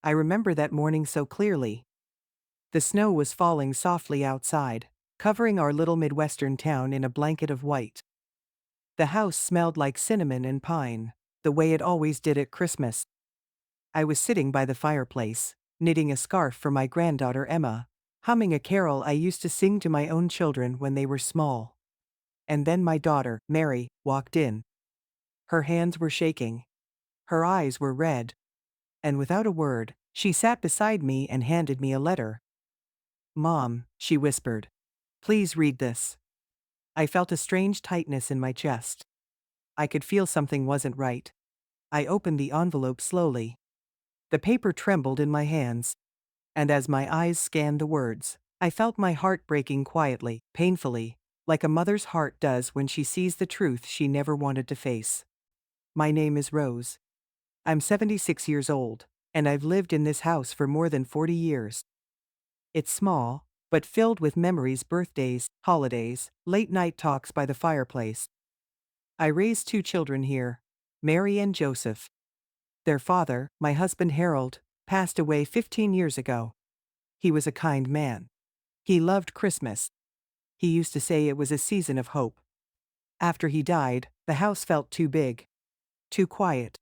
I remember that morning so clearly. The snow was falling softly outside, covering our little Midwestern town in a blanket of white. The house smelled like cinnamon and pine, the way it always did at Christmas. I was sitting by the fireplace, knitting a scarf for my granddaughter Emma, humming a carol I used to sing to my own children when they were small. And then my daughter, Mary, walked in. Her hands were shaking. Her eyes were red. And without a word, she sat beside me and handed me a letter. "Mom," she whispered. "Please read this." I felt a strange tightness in my chest. I could feel something wasn't right. I opened the envelope slowly. The paper trembled in my hands. And as my eyes scanned the words, I felt my heart breaking quietly, painfully, like a mother's heart does when she sees the truth she never wanted to face. My name is Rose. I'm 76 years old, and I've lived in this house for more than 40 years. It's small, but filled with memories, birthdays, holidays, late night talks by the fireplace. I raised two children here, Mary and Joseph. Their father, my husband Harold, passed away 15 years ago. He was a kind man. He loved Christmas. He used to say it was a season of hope. After he died, the house felt too big, too quiet.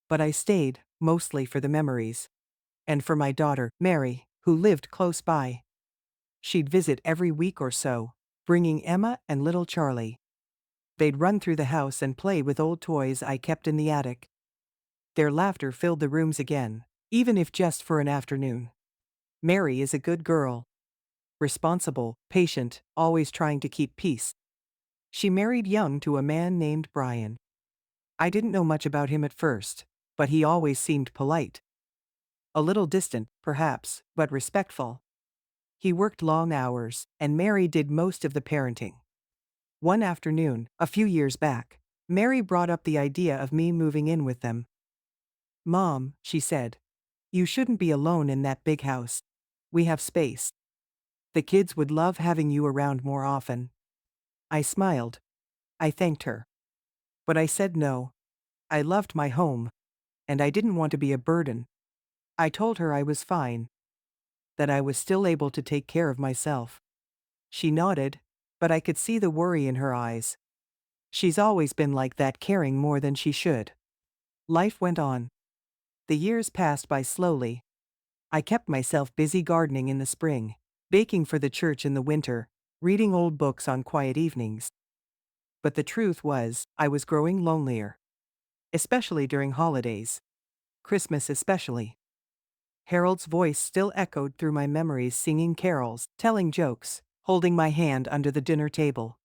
But I stayed, mostly for the memories. And for my daughter, Mary, who lived close by. She'd visit every week or so, bringing Emma and little Charlie. They'd run through the house and play with old toys I kept in the attic. Their laughter filled the rooms again, even if just for an afternoon. Mary is a good girl. Responsible, patient, always trying to keep peace. She married young to a man named Brian. I didn't know much about him at first, but he always seemed polite. A little distant, perhaps, but respectful. He worked long hours, and Mary did most of the parenting. One afternoon, a few years back, Mary brought up the idea of me moving in with them. "Mom," she said, "you shouldn't be alone in that big house. We have space. The kids would love having you around more often." I smiled. I thanked her. But I said no. I loved my home, and I didn't want to be a burden. I told her I was fine, that I was still able to take care of myself. She nodded, but I could see the worry in her eyes. She's always been like that, caring more than she should. Life went on. The years passed by slowly. I kept myself busy gardening in the spring, baking for the church in the winter, reading old books on quiet evenings. But the truth was, I was growing lonelier. Especially during holidays. Christmas especially. Harold's voice still echoed through my memories, singing carols, telling jokes, holding my hand under the dinner table.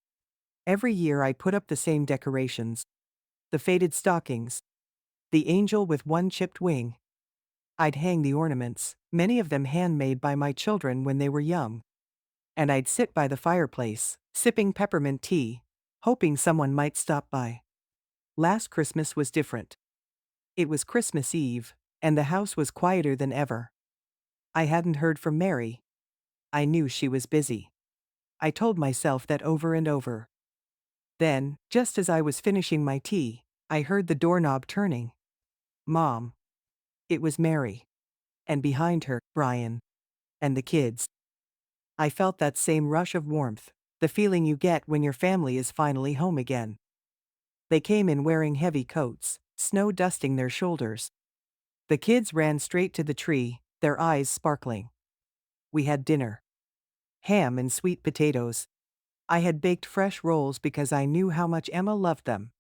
Every year I put up the same decorations. The faded stockings. The angel with one chipped wing. I'd hang the ornaments, many of them handmade by my children when they were young. And I'd sit by the fireplace, sipping peppermint tea, hoping someone might stop by. Last Christmas was different. It was Christmas Eve, and the house was quieter than ever. I hadn't heard from Mary. I knew she was busy. I told myself that over and over. Then, just as I was finishing my tea, I heard the doorknob turning. "Mom." It was Mary. And behind her, Brian. And the kids. I felt that same rush of warmth, the feeling you get when your family is finally home again. They came in wearing heavy coats, snow dusting their shoulders. The kids ran straight to the tree, their eyes sparkling. We had dinner. Ham and sweet potatoes. I had baked fresh rolls because I knew how much Emma loved them.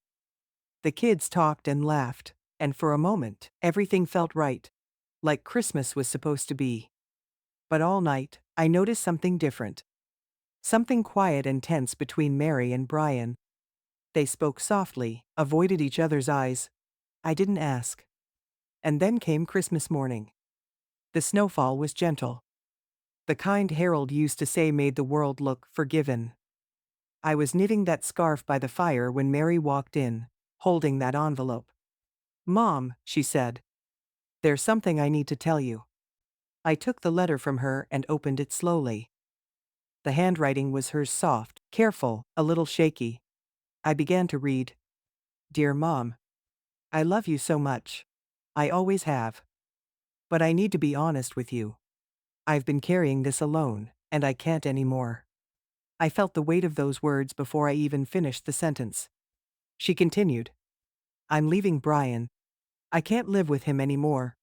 The kids talked and laughed, and for a moment, everything felt right. Like Christmas was supposed to be. But all night, I noticed something different. Something quiet and tense between Mary and Brian. They spoke softly, avoided each other's eyes. I didn't ask. And then came Christmas morning. The snowfall was gentle. The kind Harold used to say made the world look forgiven. I was knitting that scarf by the fire when Mary walked in, holding that envelope. "Mom," she said, "there's something I need to tell you." I took the letter from her and opened it slowly. The handwriting was hers, soft, careful, a little shaky. I began to read. "Dear Mom, I love you so much. I always have. But I need to be honest with you. I've been carrying this alone, and I can't anymore. I felt the weight of those words before I even finished the sentence. She continued, I'm leaving Brian. I can't live with him anymore.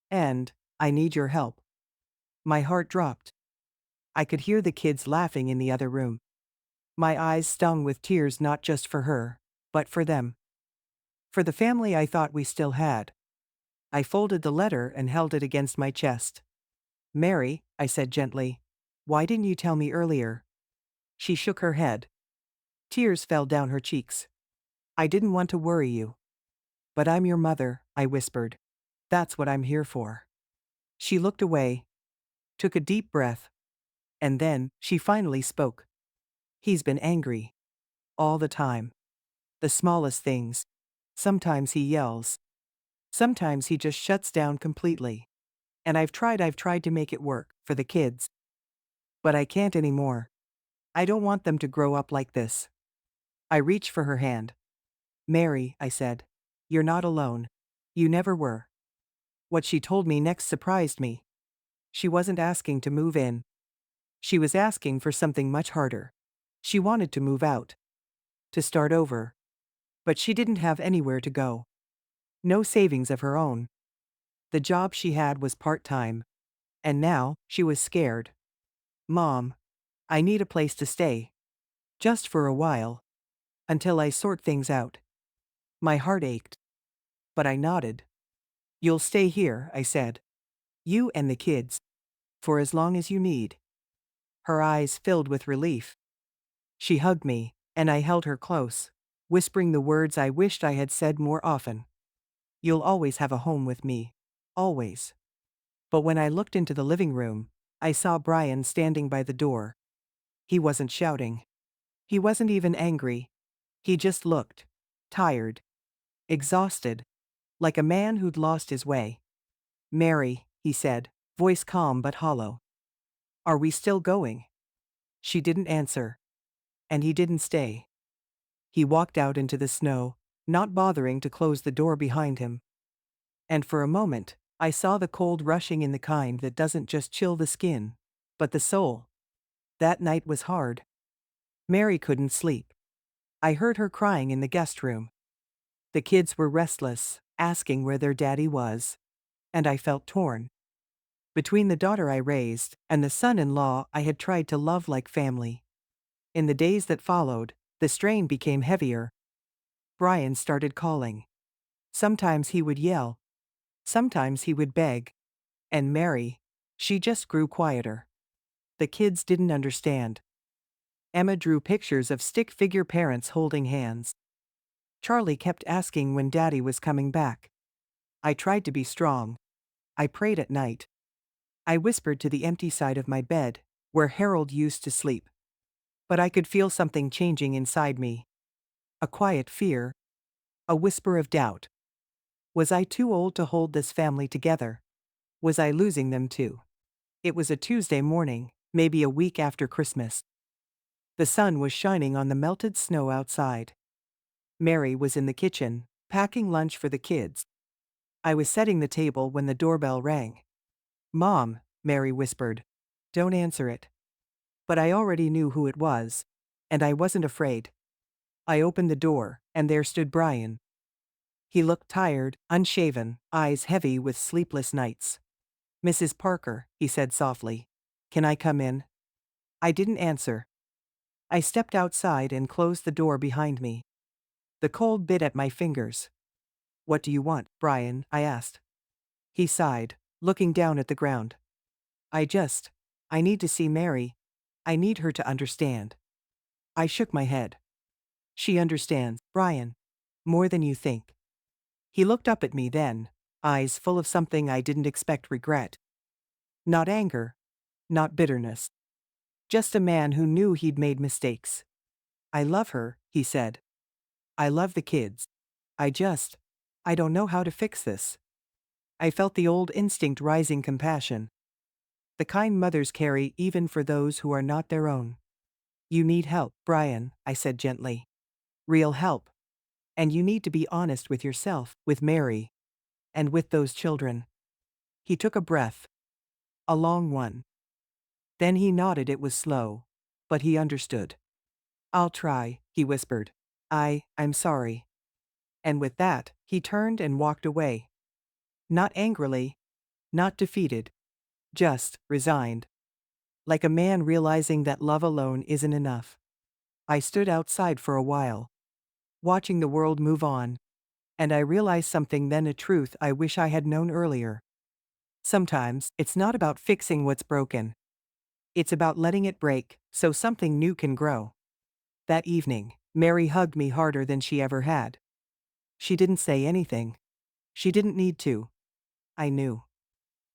And I need your help. My heart dropped. I could hear the kids laughing in the other room. My eyes stung with tears not just for her, but for them. For the family I thought we still had. I folded the letter and held it against my chest. Mary, I said gently, why didn't you tell me earlier? She shook her head. Tears fell down her cheeks. I didn't want to worry you. But I'm your mother, I whispered. That's what I'm here for. She looked away, took a deep breath, and then she finally spoke. He's been angry. All the time. The smallest things. Sometimes he yells. Sometimes he just shuts down completely. And I've tried to make it work, for the kids. But I can't anymore. I don't want them to grow up like this. I reached for her hand. Mary, I said. You're not alone. You never were. What she told me next surprised me. She wasn't asking to move in. She was asking for something much harder. She wanted to move out. To start over. But she didn't have anywhere to go. No savings of her own. The job she had was part-time. And now, she was scared. Mom, I need a place to stay. Just for a while. Until I sort things out. My heart ached. But I nodded. You'll stay here, I said. You and the kids. For as long as you need. Her eyes filled with relief. She hugged me, and I held her close, whispering the words I wished I had said more often. You'll always have a home with me. Always. But when I looked into the living room, I saw Brian standing by the door. He wasn't shouting. He wasn't even angry. He just looked. Tired. Exhausted. Like a man who'd lost his way. Mary, he said, voice calm but hollow. Are we still going? She didn't answer. And he didn't stay. He walked out into the snow, not bothering to close the door behind him. And for a moment, I saw the cold rushing in the kind that doesn't just chill the skin, but the soul. That night was hard. Mary couldn't sleep. I heard her crying in the guest room. The kids were restless, asking where their daddy was. And I felt torn. Between the daughter I raised and the son-in-law I had tried to love like family. In the days that followed, the strain became heavier. Brian started calling. Sometimes he would yell. Sometimes he would beg. And Mary, she just grew quieter. The kids didn't understand. Emma drew pictures of stick-figure parents holding hands. Charlie kept asking when Daddy was coming back. I tried to be strong. I prayed at night. I whispered to the empty side of my bed, where Harold used to sleep. But I could feel something changing inside me. A quiet fear. A whisper of doubt. Was I too old to hold this family together? Was I losing them too? It was a Tuesday morning, maybe a week after Christmas. The sun was shining on the melted snow outside. Mary was in the kitchen, packing lunch for the kids. I was setting the table when the doorbell rang. Mom, Mary whispered. Don't answer it. But I already knew who it was. And I wasn't afraid. I opened the door, and there stood Brian. He looked tired, unshaven, eyes heavy with sleepless nights. Mrs. Parker, he said softly. Can I come in? I didn't answer. I stepped outside and closed the door behind me. The cold bit at my fingers. What do you want, Brian? I asked. He sighed, looking down at the ground. I need to see Mary. I need her to understand. I shook my head. She understands, Brian. More than you think. He looked up at me then, eyes full of something I didn't expect: regret. Not anger. Not bitterness. Just a man who knew he'd made mistakes. I love her, he said. I love the kids. I don't know how to fix this. I felt the old instinct rising: compassion. The kind mothers carry even for those who are not their own. You need help, Brian, I said gently. Real help. And you need to be honest with yourself, with Mary. And with those children. He took a breath, a long one. Then he nodded. It was slow, but he understood. I'll try, he whispered. I'm sorry. And with that, he turned and walked away. Not angrily, not defeated, just resigned. Like a man realizing that love alone isn't enough. I stood outside for a while, watching the world move on, and I realized something then, a truth I wish I had known earlier. Sometimes, it's not about fixing what's broken. It's about letting it break, so something new can grow. That evening, Mary hugged me harder than she ever had. She didn't say anything. She didn't need to. I knew.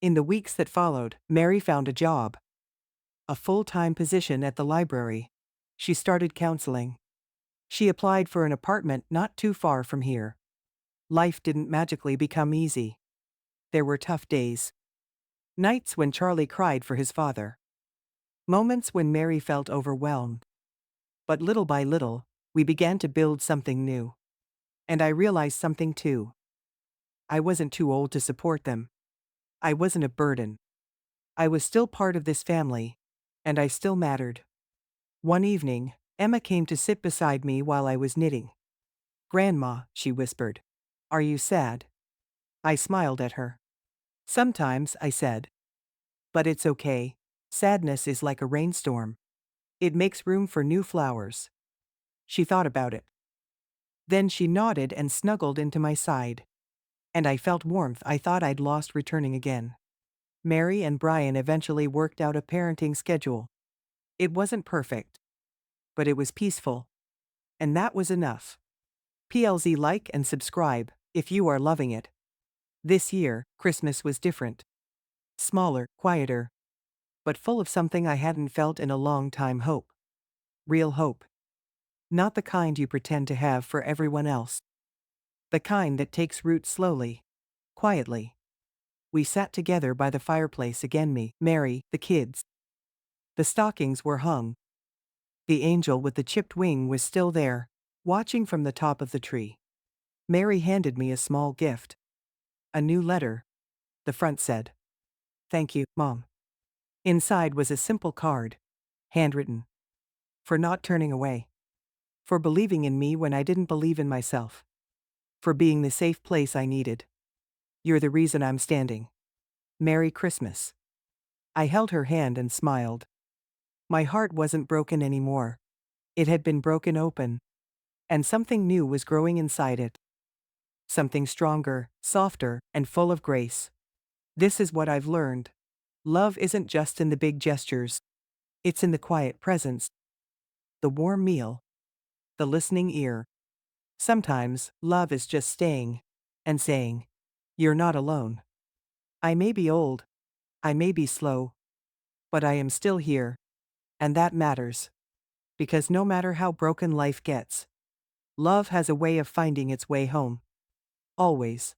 In the weeks that followed, Mary found a job. A full-time position at the library. She started counseling. She applied for an apartment not too far from here. Life didn't magically become easy. There were tough days. Nights when Charlie cried for his father. Moments when Mary felt overwhelmed. But little by little, we began to build something new. And I realized something too. I wasn't too old to support them. I wasn't a burden. I was still part of this family, and I still mattered. One evening, Emma came to sit beside me while I was knitting. "Grandma," she whispered. "Are you sad?" I smiled at her. "Sometimes," I said. "But it's okay. Sadness is like a rainstorm. It makes room for new flowers." She thought about it. Then she nodded and snuggled into my side. And I felt warmth I thought I'd lost returning again. Mary and Brian eventually worked out a parenting schedule. It wasn't perfect, but it was peaceful. And that was enough. PLZ, like and subscribe if you are loving it. This year, Christmas was different. Smaller, quieter, but full of something I hadn't felt in a long time: hope. Real hope. Not the kind you pretend to have for everyone else. The kind that takes root slowly, quietly. We sat together by the fireplace again, me, Mary, the kids. The stockings were hung. The angel with the chipped wing was still there, watching from the top of the tree. Mary handed me a small gift. A new letter. The front said, "Thank you, Mom." Inside was a simple card. Handwritten. For not turning away. For believing in me when I didn't believe in myself. For being the safe place I needed. You're the reason I'm standing. Merry Christmas. I held her hand and smiled. My heart wasn't broken anymore. It had been broken open. And something new was growing inside it. Something stronger, softer, and full of grace. This is what I've learned. Love isn't just in the big gestures. It's in the quiet presence. The warm meal. The listening ear. Sometimes, love is just staying and saying, "You're not alone." I may be old. I may be slow. But I am still here. And that matters. Because no matter how broken life gets, love has a way of finding its way home. Always.